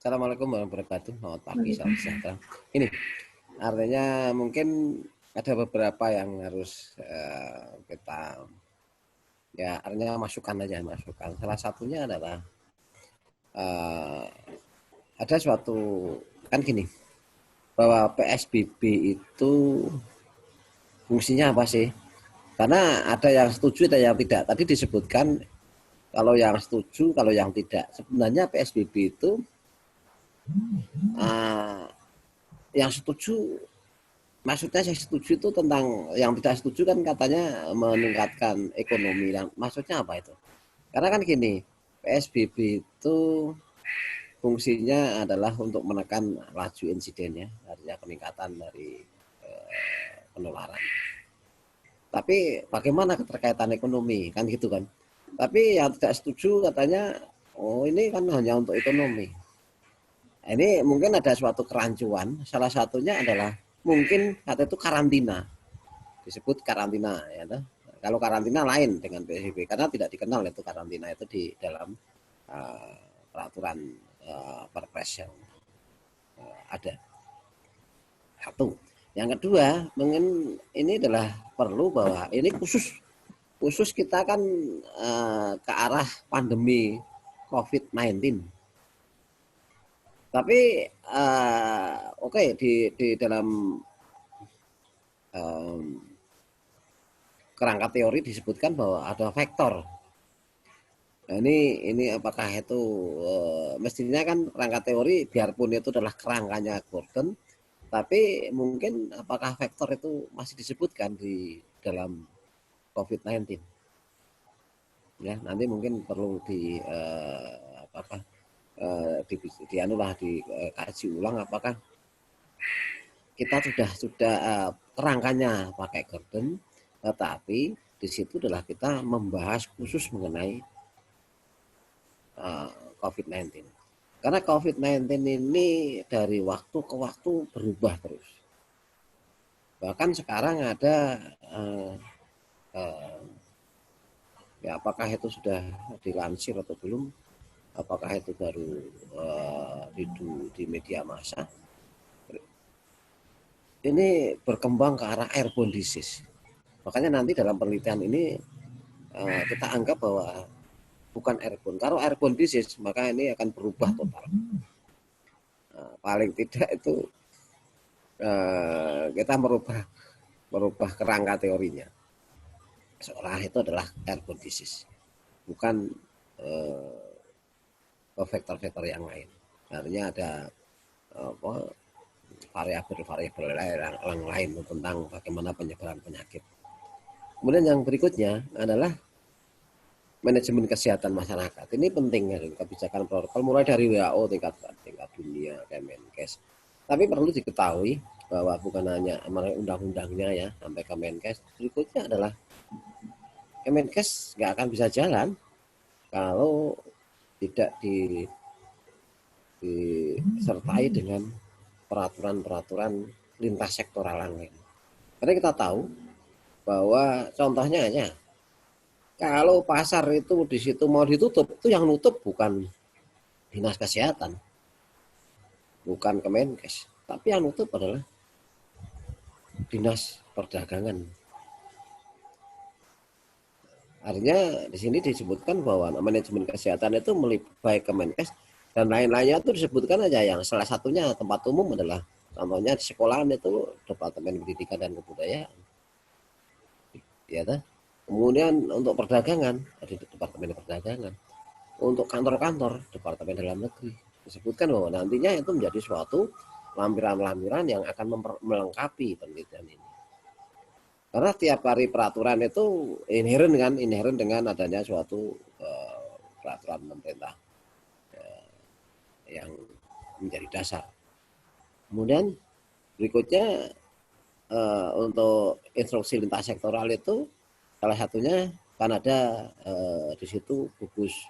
Assalamualaikum warahmatullahi wabarakatuh. Selamat pagi, salam Waalaikumsalam. sejahtera. Ini artinya mungkin ada beberapa yang harus kita ya artinya masukan aja masukan. Salah satunya adalah eh, ada suatu kan gini bahwa PSBB itu fungsinya apa sih? Karena ada yang setuju ada yang tidak. Tadi disebutkan kalau yang setuju, kalau yang tidak. Sebenarnya PSBB itu uh, yang setuju maksudnya saya setuju itu tentang yang tidak setuju kan katanya meningkatkan ekonomi dan maksudnya apa itu? Karena kan gini, PSBB itu fungsinya adalah untuk menekan laju insiden ya, artinya peningkatan dari penularan. Tapi bagaimana keterkaitan ekonomi kan gitu kan? Tapi yang tidak setuju katanya, oh ini kan hanya untuk ekonomi. Ini mungkin ada suatu kerancuan. Salah satunya adalah mungkin kata itu karantina. Disebut karantina ya. Kalau karantina lain dengan PSBB karena tidak dikenal itu karantina itu di dalam uh, peraturan Perpres yang ada. Satu. Yang kedua, mungkin ini adalah perlu bahwa ini khusus khusus kita kan ke arah pandemi COVID-19. Tapi oke di dalam um, kerangka teori disebutkan bahwa ada vektor. Nah, ini apakah itu mestinya kan kerangka teori biarpun itu adalah kerangkanya Gordon, tapi mungkin apakah vektor itu masih disebutkan di dalam COVID-19? Ya, nanti mungkin perlu di apakah di anulah dikaji ulang apakah kita sudah kerangkanya pakai Gordon, tetapi di situ adalah kita membahas khusus mengenai COVID-19. Karena COVID-19 ini dari waktu ke waktu berubah terus. Bahkan sekarang ada uh, ya apakah itu sudah dilansir atau belum? Apakah itu baru di media massa? Ini berkembang ke arah airborne disease. Makanya nanti dalam penelitian ini kita anggap bahwa bukan airborne. Kalau airborne disease maka ini akan berubah total. Paling tidak itu kita merubah kerangka teorinya. Seolah itu adalah airborne disease, bukan vektor-vektor yang lain. Artinya ada variabel-variabel yang lain tentang bagaimana penyebaran penyakit. Kemudian yang berikutnya adalah manajemen kesehatan masyarakat. Ini penting ya, kebijakan protokol mulai dari WHO tingkat dunia, Kemenkes. Tapi perlu diketahui bahwa bukan hanya undang-undangnya ya sampai Kemenkes, berikutnya adalah Kemenkes nggak akan bisa jalan kalau tidak disertai dengan peraturan-peraturan lintas sektoral lain. Karena kita tahu bahwa contohnya aja kalau pasar itu di situ mau ditutup, itu yang nutup bukan dinas kesehatan, bukan Kemenkes, tapi yang nutup adalah dinas perdagangan. Artinya di sini disebutkan bahwa manajemen kesehatan itu melibatkan Kemenkes dan lain-lainnya itu disebutkan aja yang salah satunya tempat umum adalah contohnya di sekolahan itu Departemen Pendidikan dan Kebudayaan. Ya, kemudian untuk perdagangan ada Departemen Perdagangan. Untuk kantor-kantor Departemen Dalam Negeri disebutkan bahwa nantinya itu menjadi suatu lampiran-lampiran yang akan melengkapi penelitian ini. Karena tiap hari peraturan itu inherent dengan adanya suatu peraturan pemerintah yang menjadi dasar. Kemudian berikutnya untuk instruksi lintas sektoral itu salah satunya kan ada di situ gugus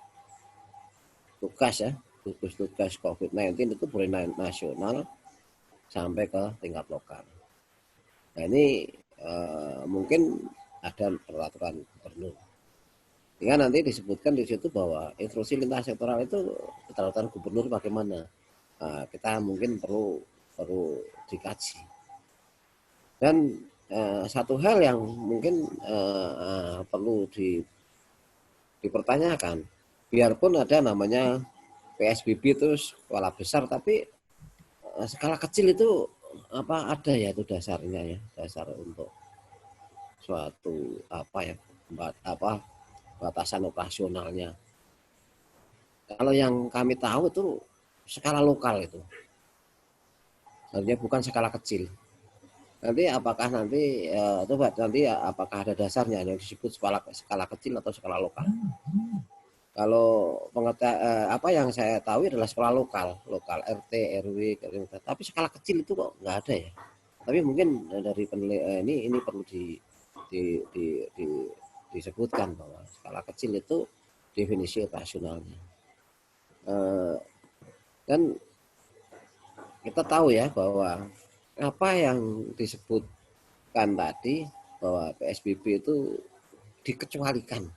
tugas ya, gugus tugas COVID-19 itu boleh nasional sampai ke tingkat lokal. Nah ini mungkin ada peraturan gubernur. Sehingga nanti disebutkan di situ bahwa instruksi lintas sektoral itu peraturan gubernur bagaimana. kita mungkin perlu dikaji. Dan satu hal yang mungkin perlu dipertanyakan, biarpun ada namanya PSBB itu skala besar, tapi skala kecil itu apa ada ya itu dasarnya ya, dasar untuk suatu batasan operasionalnya. Kalau yang kami tahu itu skala lokal itu, artinya bukan skala kecil. Nanti apakah nanti apakah ada dasarnya yang disebut skala kecil atau skala lokal? Kalau apa yang saya tahu adalah skala lokal RT, RW, tapi skala kecil itu kok nggak ada ya. Tapi mungkin dari penelitian ini perlu disebutkan bahwa skala kecil itu definisi operasionalnya. Dan kita tahu ya bahwa apa yang disebutkan tadi bahwa PSBB itu dikecualikan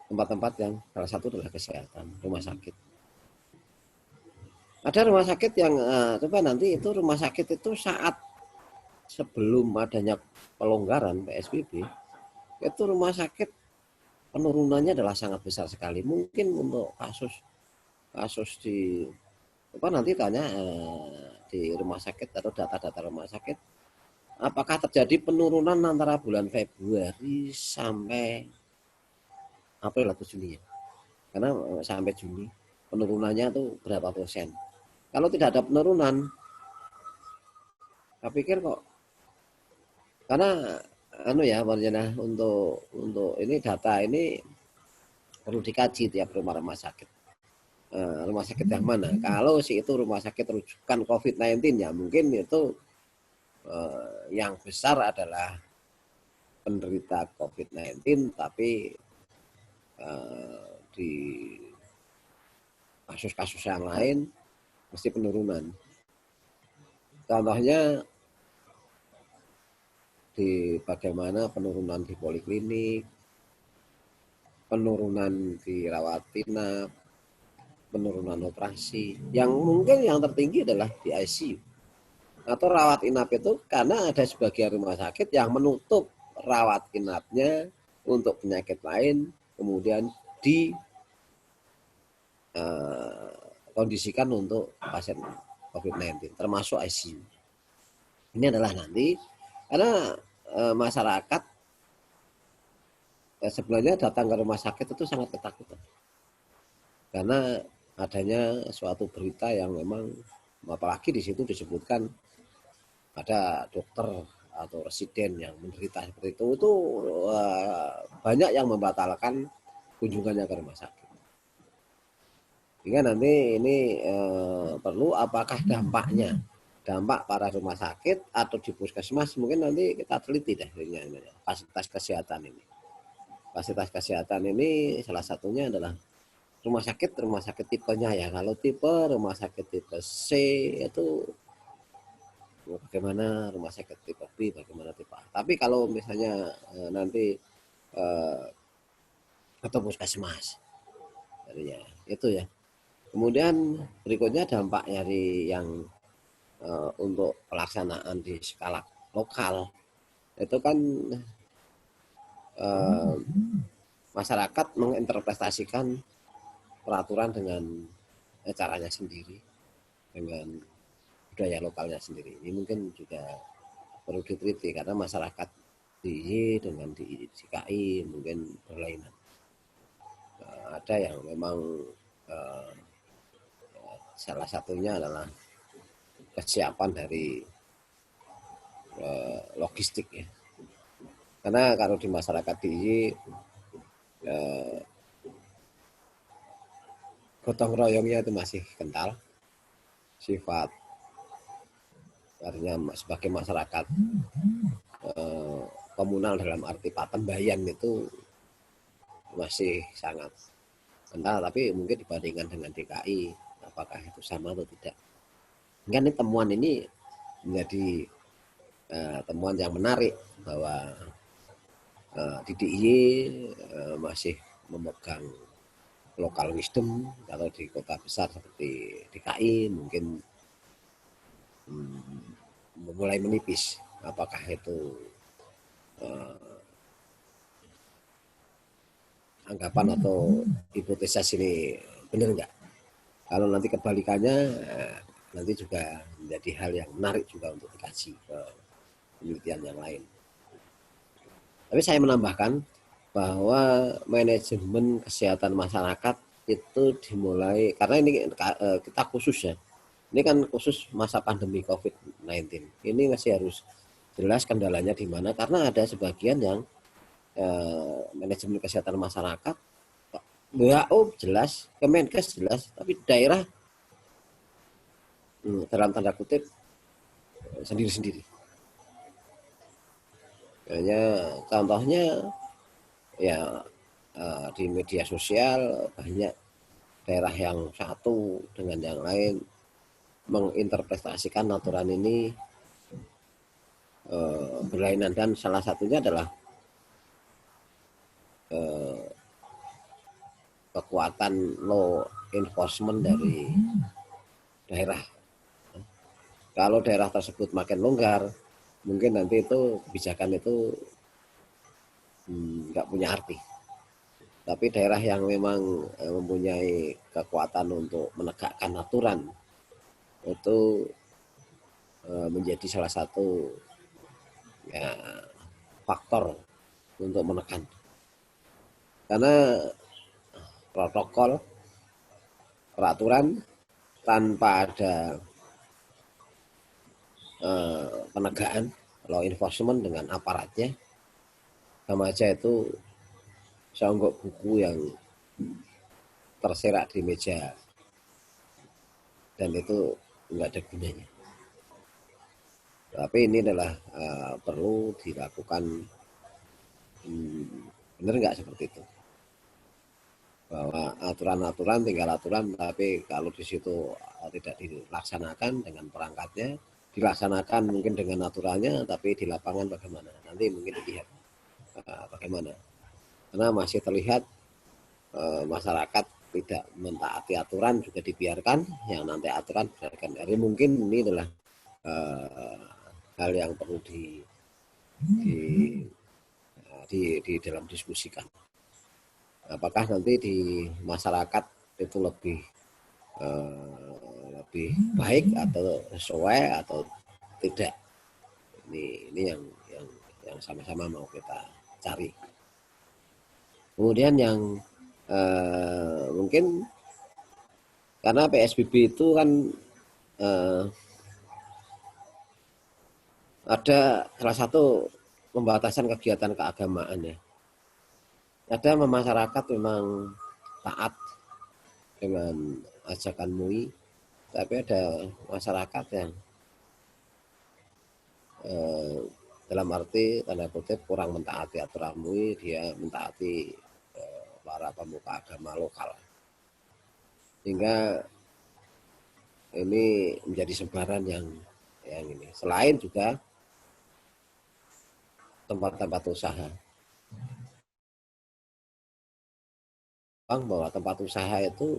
tempat-tempat yang salah satu adalah kesehatan, rumah sakit. Ada rumah sakit yang coba nanti itu rumah sakit itu saat sebelum adanya pelonggaran PSBB itu rumah sakit penurunannya adalah sangat besar sekali. Mungkin untuk kasus di nanti tanya di rumah sakit atau data-data rumah sakit, apakah terjadi penurunan antara bulan Februari sampai April atau Juni ya? Karena sampai Juni penurunannya tuh berapa persen? Kalau tidak ada penurunan, saya pikir kok karena untuk ini data ini perlu dikaji tiap rumah sakit. Rumah sakit yang mana? Kalau itu rumah sakit rujukan COVID-19 ya mungkin itu yang besar adalah penderita COVID-19, tapi di kasus-kasus yang lain mesti penurunan. Contohnya di bagaimana penurunan di poliklinik, penurunan di rawat inap, penurunan operasi. Yang mungkin yang tertinggi adalah di ICU atau rawat inap itu karena ada sebagian rumah sakit yang menutup rawat inapnya untuk penyakit lain, kemudian kondisikan untuk pasien COVID-19 termasuk ICU. Ini adalah nanti karena masyarakat sebenarnya datang ke rumah sakit itu sangat ketakutan karena adanya suatu berita yang memang apalagi di situ disebutkan ada dokter atau residen yang menderita seperti itu banyak yang membatalkan kunjungannya ke rumah sakit. Sehingga nanti ini perlu apakah dampak para rumah sakit atau di puskesmas mungkin nanti kita teliti deh fasilitas kesehatan ini. Fasilitas kesehatan ini salah satunya adalah rumah sakit tipenya ya. Kalau tipe rumah sakit tipe C itu bagaimana, rumah sakit tipe B bagaimana tipe A. Tapi kalau misalnya nanti atau puskesmas ya itu ya. Kemudian berikutnya dampak dari yang untuk pelaksanaan di skala lokal itu kan masyarakat menginterpretasikan peraturan dengan caranya sendiri, dengan budaya lokalnya sendiri. Ini mungkin juga perlu diteliti karena masyarakat DIY dengan di DKI mungkin berlainan. Ada yang memang salah satunya adalah kesiapan dari logistik ya. Karena kalau di masyarakat DIY gotong royongnya itu masih kental, sifat artinya sebagai masyarakat komunal dalam arti patembayan itu masih sangat kental, tapi mungkin dibandingkan dengan DKI apakah itu sama atau tidak. Kan ini temuan ini menjadi temuan yang menarik bahwa di DIY masih memegang lokal wisdom, kalau di kota besar seperti DKI mungkin mulai menipis. Apakah itu anggapan atau hipotesa ini benar nggak? Kalau nanti kebalikannya, nanti juga menjadi hal yang menarik juga untuk dikaji ke penelitian yang lain. Tapi saya menambahkan bahwa manajemen kesehatan masyarakat itu dimulai, karena ini kita khusus ya, ini kan khusus masa pandemi COVID-19. Ini masih harus jelas kendalanya di mana, karena ada sebagian yang manajemen kesehatan masyarakat, WHO jelas, Kemenkes jelas, tapi daerah dalam tanda kutip sendiri-sendiri. Hanya contohnya ya di media sosial banyak daerah yang satu dengan yang lain menginterpretasikan aturan ini berlainan, dan salah satunya adalah kekuatan law enforcement dari daerah. Kalau daerah tersebut makin longgar, mungkin nanti itu kebijakan itu nggak punya arti. Tapi daerah yang memang mempunyai kekuatan untuk menegakkan aturan itu menjadi salah satu ya, faktor untuk menekan. Karena protokol, peraturan tanpa ada penegakan law enforcement dengan aparatnya, sama aja itu seonggok buku yang terserak di meja dan itu nggak ada gunanya. Tapi ini adalah perlu dilakukan, benar nggak seperti itu? Bahwa aturan-aturan tinggal aturan, tapi kalau di situ tidak dilaksanakan dengan perangkatnya, dilaksanakan mungkin dengan aturannya, tapi di lapangan bagaimana? Nanti mungkin dilihat bagaimana. Karena masih terlihat masyarakat tidak mentaati aturan juga dibiarkan, yang nanti aturan biarkan. Jadi mungkin ini adalah hal yang perlu di dalam diskusikan. Apakah nanti di masyarakat itu lebih baik atau sesuai atau tidak? Ini yang sama-sama mau kita cari. Kemudian yang mungkin karena PSBB itu kan ada salah satu pembatasan kegiatan keagamaan ya. Ada masyarakat memang taat dengan ajakan MUI, tapi ada masyarakat yang dalam arti tanda kutip kurang mentaati aturan MUI, dia mentaati para pemuka agama lokal, sehingga ini menjadi sebaran yang ini. Selain juga tempat-tempat usaha, bahwa tempat usaha itu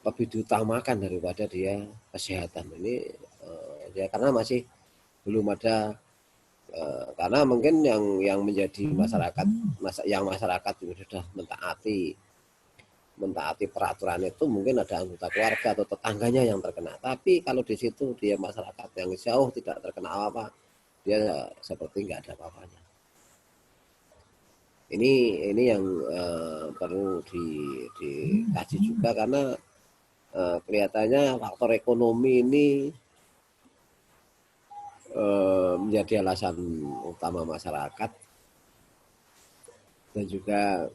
lebih diutamakan daripada dia kesehatan. Ini ya karena masih belum ada karena mungkin yang menjadi masyarakat yang masyarakat sudah mentaati peraturan itu mungkin ada anggota keluarga atau tetangganya yang terkena. Tapi kalau di situ dia masyarakat yang jauh tidak terkena apa-apa, dia seperti nggak ada apa-apanya. Ini yang perlu dikaji juga, karena kelihatannya faktor ekonomi ini menjadi alasan utama masyarakat dan juga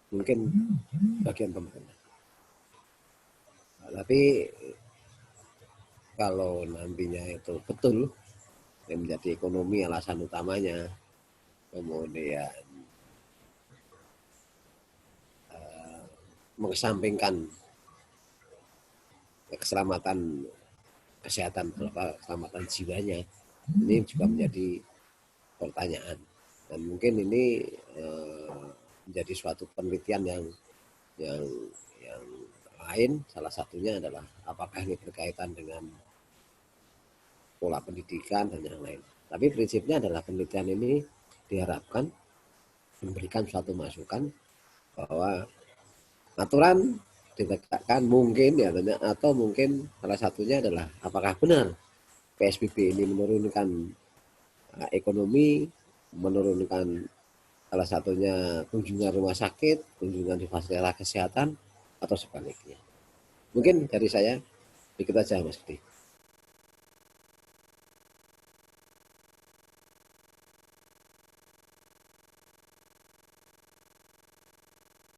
mungkin bagian pemerintah. Tapi kalau nantinya itu betul yang menjadi ekonomi alasan utamanya, kemudian mengesampingkan keselamatan kesehatan, keselamatan jiwanya, ini juga menjadi pertanyaan. Dan mungkin ini menjadi suatu penelitian yang yang lain. Salah satunya adalah apakah ini berkaitan dengan pola pendidikan dan yang lain. Tapi prinsipnya adalah penelitian ini diharapkan memberikan suatu masukan bahwa aturan ditegakkan mungkin ya, atau mungkin salah satunya adalah apakah benar PSBB ini menurunkan ekonomi, menurunkan salah satunya kunjungan rumah sakit, kunjungan di fasilitas kesehatan, atau sebaliknya. Mungkin dari saya, dikit aja Mas Budi.